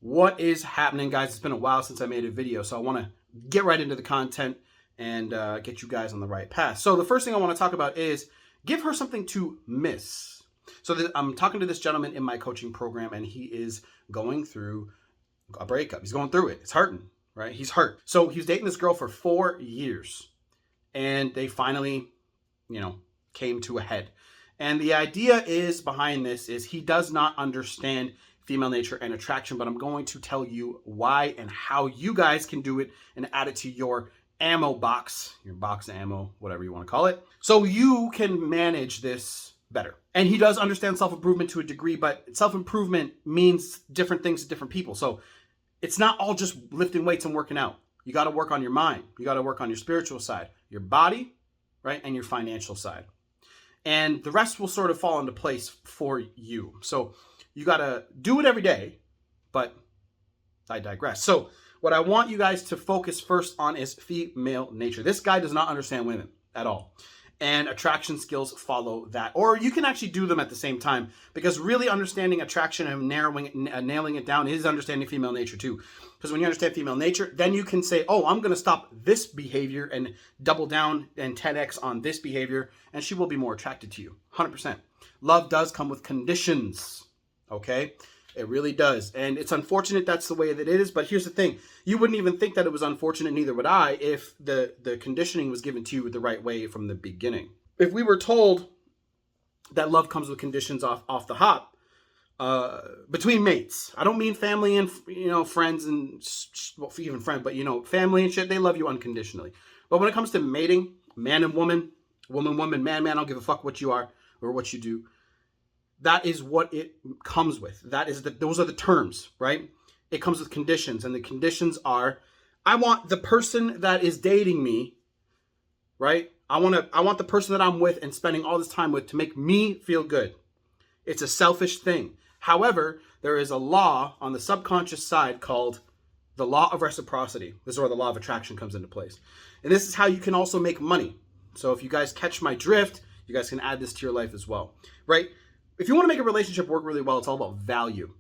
What is happening, guys? It's been a while since I made a video, so I want to get right into the content and get you guys on the right path. So the first thing I want to talk about is give her something to miss. So I'm talking to this gentleman in my coaching program, and he is going through a breakup. He's going through it. It's hurting, right? He's hurt. So he's dating this girl for 4 years, and they finally, came to a head. And the idea is behind this is he does not understand female nature and attraction, but I'm going to tell you why and how you guys can do it and add it to your ammo box, your box of ammo, whatever you want to call it, so you can manage this better. And he does understand self-improvement to a degree, but self-improvement means different things to different people. So it's not all just lifting weights and working out. You got to work on your mind. You got to work on your spiritual side, your body, right, and your financial side. And the rest will sort of fall into place for you. So you got to do it every day, but I digress. So what I want you guys to focus first on is female nature. This guy does not understand women at all. And attraction skills follow that. Or you can actually do them at the same time, because really understanding attraction and nailing it down is understanding female nature too. Because when you understand female nature, then you can say, oh, I'm going to stop this behavior and double down and 10x on this behavior, and she will be more attracted to you. 100%. Love does come with conditions. Okay? It really does. And it's unfortunate that's the way that it is. But here's the thing. You wouldn't even think that it was unfortunate, neither would I, if the conditioning was given to you the right way from the beginning. If we were told that love comes with conditions off the hop, between mates, I don't mean family and, friends and, well, even friends, but, family and shit, they love you unconditionally. But when it comes to mating, man and woman, woman, man, I don't give a fuck what you are or what you do. That is what it comes with. Those are the terms, right? It comes with conditions, and the conditions are, I want the person that is dating me, right? I want the person that I'm with and spending all this time with to make me feel good. It's a selfish thing. However, there is a law on the subconscious side called the law of reciprocity. This is where the law of attraction comes into place. And this is how you can also make money. So if you guys catch my drift, you guys can add this to your life as well, right? If you want to make a relationship work really well, it's all about value,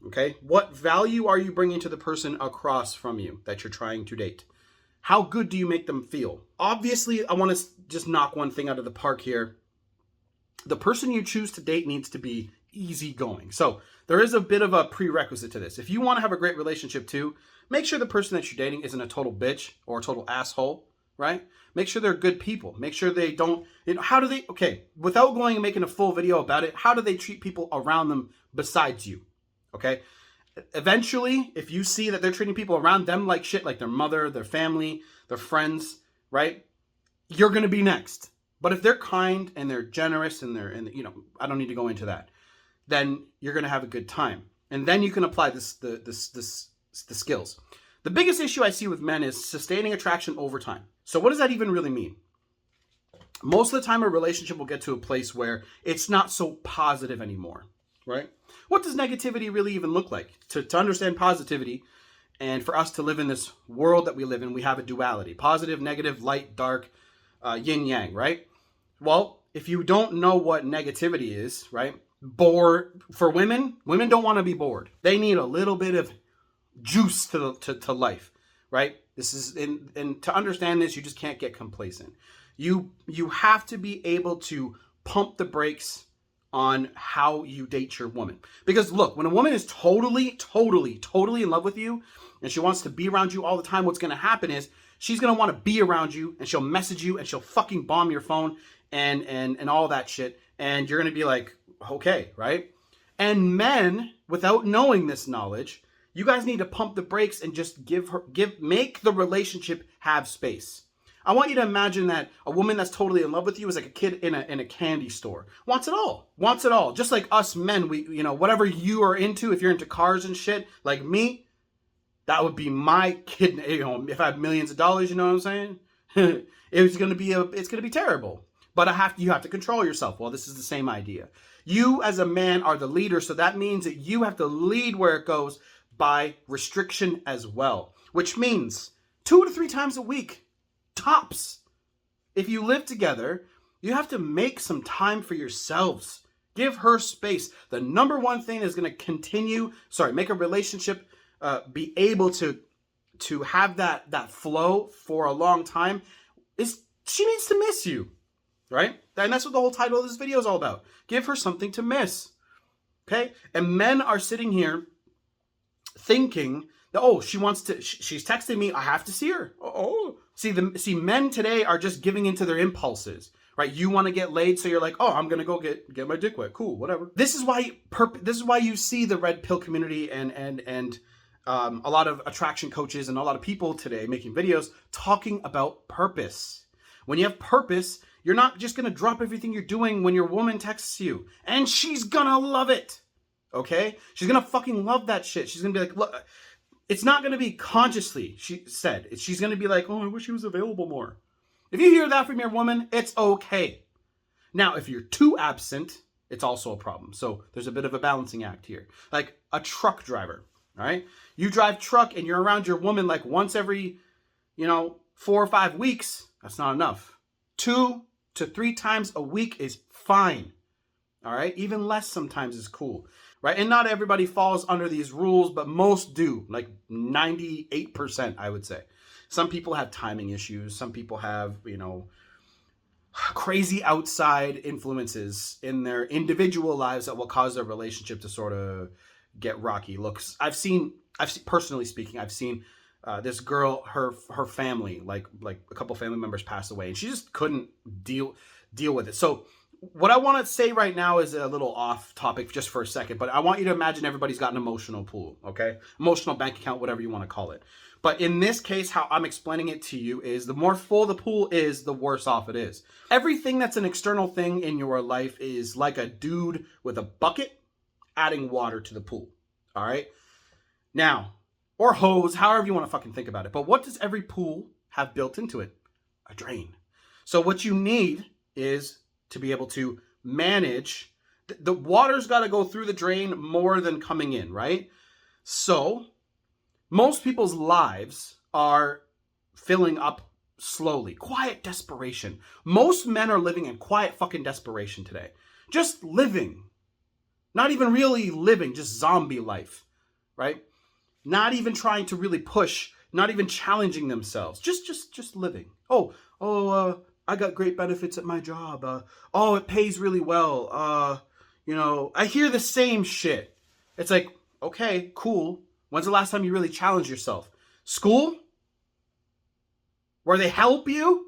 okay? What value are you bringing to the person across from you that you're trying to date? How good do you make them feel? Obviously, I want to just knock one thing out of the park here. The person you choose to date needs to be easygoing. So there is a bit of a prerequisite to this. If you want to have a great relationship too, make sure the person that you're dating isn't a total bitch or a total asshole, right? Make sure they're good people. Make sure they don't, without going and making a full video about it, how do they treat people around them besides you? Okay. Eventually, if you see that they're treating people around them like shit, like their mother, their family, their friends, right? You're going to be next. But if they're kind and they're generous and I don't need to go into that, then you're going to have a good time. And then you can apply the skills. The biggest issue I see with men is sustaining attraction over time. So what does that even really mean? Most of the time, a relationship will get to a place where it's not so positive anymore, right? What does negativity really even look like? To understand positivity, and for us to live in this world that we live in, we have a duality. Positive, negative, light, dark, yin, yang, right? Well, if you don't know what negativity is, right? Bored. For women don't want to be bored. They need a little bit of juice to life, right? This is, and to understand this, you just can't get complacent. You have to be able to pump the brakes on how you date your woman. Because look, when a woman is totally in love with you and she wants to be around you all the time, what's going to happen is she's going to want to be around you, and she'll message you and she'll fucking bomb your phone and all that shit. And you're going to be like, okay, right? And men, without knowing this knowledge, you guys need to pump the brakes and just make the relationship have space. I want you to imagine that a woman that's totally in love with you is like a kid in a candy store. Wants it all. Just like us men, we, whatever you are into, if you're into cars and shit, like me, that would be my kid. If I had millions of dollars, you know what I'm saying? It's going to be terrible. But you have to control yourself. Well, this is the same idea. You as a man are the leader, so that means that you have to lead where it goes by restriction as well, which means 2 to 3 times a week, tops. If you live together, you have to make some time for yourselves. Give her space. The number one thing is going to make a relationship be able to have that flow for a long time is she needs to miss you, right? And that's what the whole title of this video is all about. Give her something to miss, okay? And men are sitting here thinking that, oh, she's texting me, I have to see her. Oh, see, men today are just giving into their impulses, right? You want to get laid, so you're like, oh, I'm gonna go get my dick wet. Cool, whatever. This is why you see the red pill community and a lot of attraction coaches and a lot of people today making videos talking about purpose. When you have purpose, you're not just going to drop everything you're doing when your woman texts you. And she's going to love it. Okay? She's going to fucking love that shit. She's going to be like, look, it's not going to be consciously, she said. She's going to be like, oh, I wish he was available more. If you hear that from your woman, it's okay. Now, if you're too absent, it's also a problem. So there's a bit of a balancing act here. Like a truck driver. All right. You drive truck and you're around your woman like once every, 4 or 5 weeks. That's not enough. 2 to 3 times a week is fine. All right. Even less sometimes is cool. Right. And not everybody falls under these rules, but most do, like 98%, I would say. Some people have timing issues. Some people have, crazy outside influences in their individual lives that will cause their relationship to sort of get rocky. Look, I've seen personally speaking, I've seen this girl, her family, like a couple family members passed away, and she just couldn't deal with it. So what I want to say right now is a little off topic just for a second, but I want you to imagine everybody's got an emotional pool, okay? Emotional bank account, whatever you want to call it. But in this case, how I'm explaining it to you is the more full the pool is, the worse off it is. Everything that's an external thing in your life is like a dude with a bucket adding water to the pool. All right. Now, or hose, however you want to fucking think about it. But what does every pool have built into it? A drain. So what you need is to be able to manage. The water's got to go through the drain more than coming in, right? So most people's lives are filling up slowly. Quiet desperation. Most men are living in quiet fucking desperation today. Just living. Not even really living, just zombie life, right? Not even trying to really push, not even challenging themselves. Just living. I got great benefits at my job. It pays really well. I hear the same shit. It's like, okay, cool. When's the last time you really challenged yourself? School? Where they help you?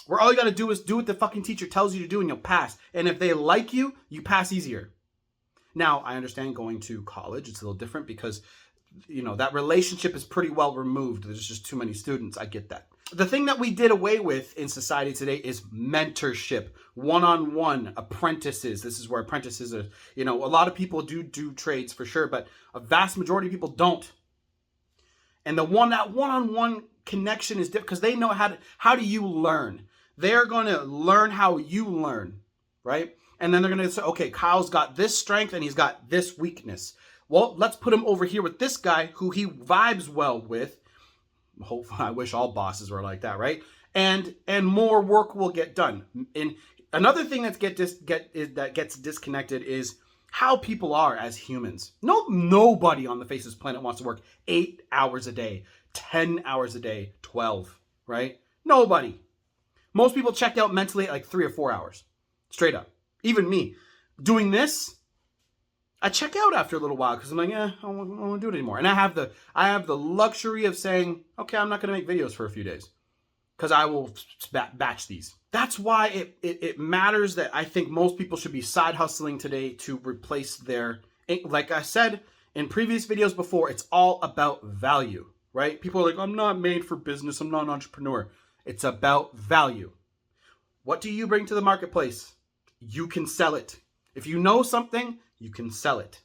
Where all you got to do is do what the fucking teacher tells you to do and you'll pass. And if they like you, you pass easier. Now, I understand going to college, it's a little different because, that relationship is pretty well removed. There's just too many students. I get that. The thing that we did away with in society today is mentorship, one-on-one apprentices. This is where apprentices are, a lot of people do trades for sure, but a vast majority of people don't. And that one-on-one connection is different because they know how do you learn? They're going to learn how you learn, right? And then they're going to say, okay, Kyle's got this strength and he's got this weakness. Well, let's put him over here with this guy who he vibes well with. Hopefully, I wish all bosses were like that, right? And more work will get done. And another thing that gets disconnected is how people are as humans. Nobody on the face of this planet wants to work 8 hours a day, 10 hours a day, 12, right? Nobody. Most people check out mentally at like 3 or 4 hours, straight up. Even me, doing this, I check out after a little while because I'm like, I don't want to do it anymore. And I have the luxury of saying, okay, I'm not going to make videos for a few days because I will batch these. That's why it matters that I think most people should be side hustling today to replace their, like I said in previous videos before, it's all about value, right? People are like, I'm not made for business. I'm not an entrepreneur. It's about value. What do you bring to the marketplace? You can sell it. If you know something, you can sell it.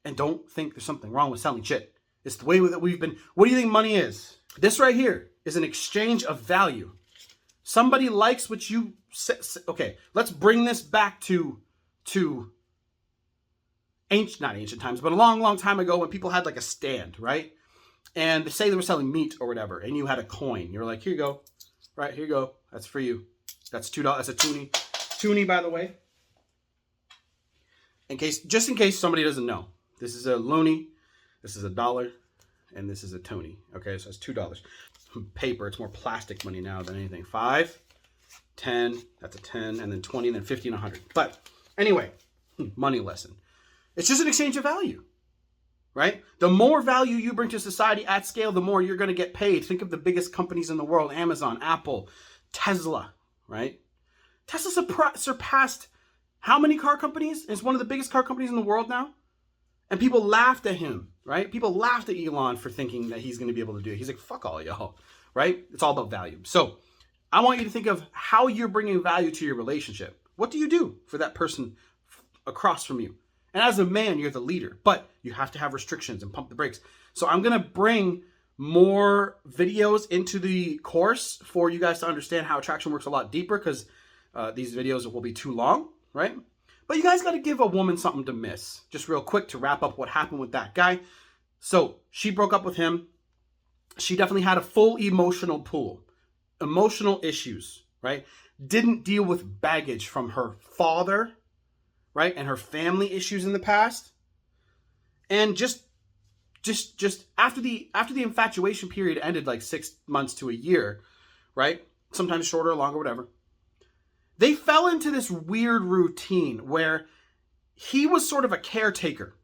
And don't think there's something wrong with selling shit. It's the way that we've been. What do you think money is? This right here is an exchange of value. Somebody likes what you say. Okay, let's bring this back to not ancient times, but a long, long time ago when people had like a stand, right? And say they were selling meat or whatever, and you had a coin. You were like, here you go. Right, here you go. That's for you. That's $2. That's a toonie. Toonie, by the way. Just in case somebody doesn't know. This is a loony. This is $1. and this is a Tony. Okay, so it's $2. Paper, it's more plastic money now than anything. 5, 10, that's a 10, and then 20, and then 50, and 100. But anyway, money lesson. It's just an exchange of value, right? The more value you bring to society at scale, the more you're going to get paid. Think of the biggest companies in the world: Amazon, Apple, Tesla, right? Tesla surpassed how many car companies? It's one of the biggest car companies in the world now. And people laughed at him, right? People laughed at Elon for thinking that he's going to be able to do it. He's like, fuck all y'all, right? It's all about value. So I want you to think of how you're bringing value to your relationship. What do you do for that person across from you? And as a man, you're the leader, but you have to have restrictions and pump the brakes. So I'm going to bring more videos into the course for you guys to understand how attraction works a lot deeper, because these videos will be too long, right? But you guys got to give a woman something to miss. Just real quick to wrap up what happened with that guy. So she broke up with him. She definitely had a full emotional pool. Emotional issues, right? Didn't deal with baggage from her father, right? And her family issues in the past. And just after the infatuation period ended, like 6 months to a year, right? Sometimes shorter, longer, whatever. They fell into this weird routine where he was sort of a caretaker.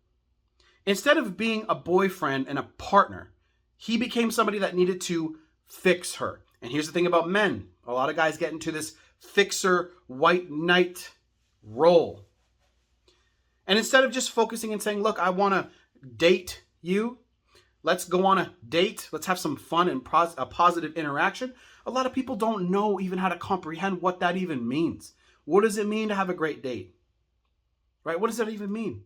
Instead of being a boyfriend and a partner, he became somebody that needed to fix her. And here's the thing about men. A lot of guys get into this fixer, white knight role. And instead of just focusing and saying, look, I want to date you. Let's go on a date. Let's have some fun and a positive interaction. A lot of people don't know even how to comprehend what that even means. What does it mean to have a great date? Right? What does that even mean?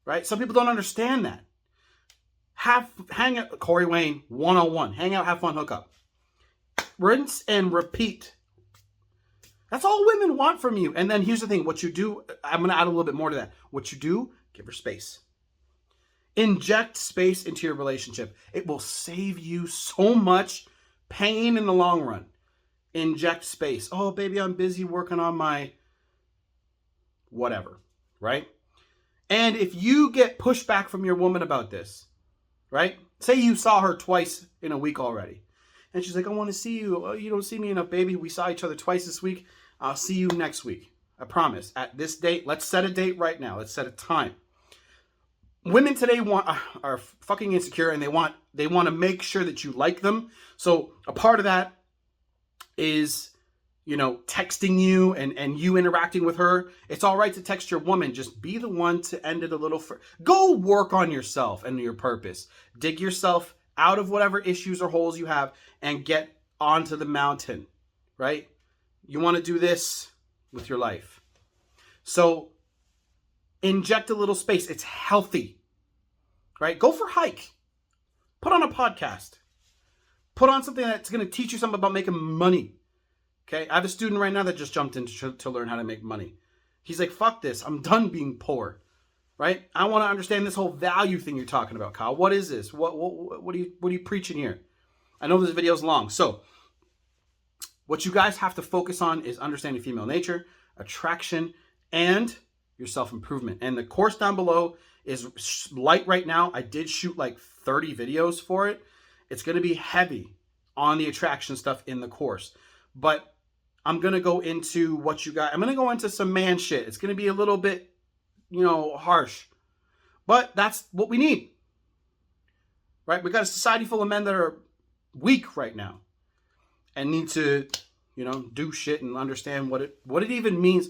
Right? Some people don't understand that. Hang out, Corey Wayne 101. Hang out, have fun, hook up. Rinse and repeat. That's all women want from you. And then here's the thing. What you do, I'm going to add a little bit more to that. What you do, give her space. Inject space into your relationship. It will save you so much pain in the long run. Inject space. Oh, baby, I'm busy working on my whatever, right? And if you get pushback from your woman about this, right? Say you saw her twice in a week already. And she's like, I want to see you. Oh, you don't see me enough, baby. We saw each other twice this week. I'll see you next week. I promise. At this date, let's set a date right now. Let's set a time. Women today are fucking insecure, and they want to make sure that you like them. So a part of that is, texting you and you interacting with her. It's all right to text your woman. Just be the one to end it a little. Go work on yourself and your purpose. Dig yourself out of whatever issues or holes you have and get onto the mountain, right? You want to do this with your life. So inject a little space. It's healthy, right? Go for a hike. Put on a podcast. Put on something that's going to teach you something about making money. Okay? I have a student right now that just jumped in to learn how to make money. He's like, fuck this. I'm done being poor, right? I want to understand this whole value thing you're talking about, Kyle. What is this? What are you preaching here? I know this video's long. So what you guys have to focus on is understanding female nature, attraction, and your self-improvement. And the course down below is light right now. I did shoot like 30 videos for it. It's going to be heavy on the attraction stuff in the course. But I'm going to go into I'm going to go into some man shit. It's going to be a little bit, harsh. But that's what we need. Right? We got a society full of men that are weak right now and need to, do shit and understand what it even means.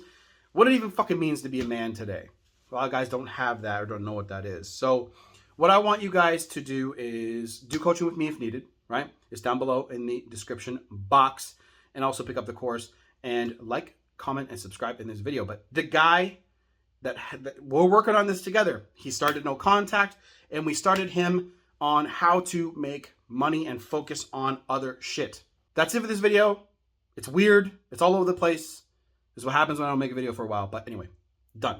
What it even fucking means to be a man today. A lot of guys don't have that or don't know what that is. So what I want you guys to do is do coaching with me if needed, right? It's down below in the description box. And also pick up the course and like, comment, and subscribe in this video. But the guy that we're working on this together, he started No Contact, and we started him on how to make money and focus on other shit. That's it for this video. It's weird. It's all over the place. This is what happens when I don't make a video for a while. But anyway, done.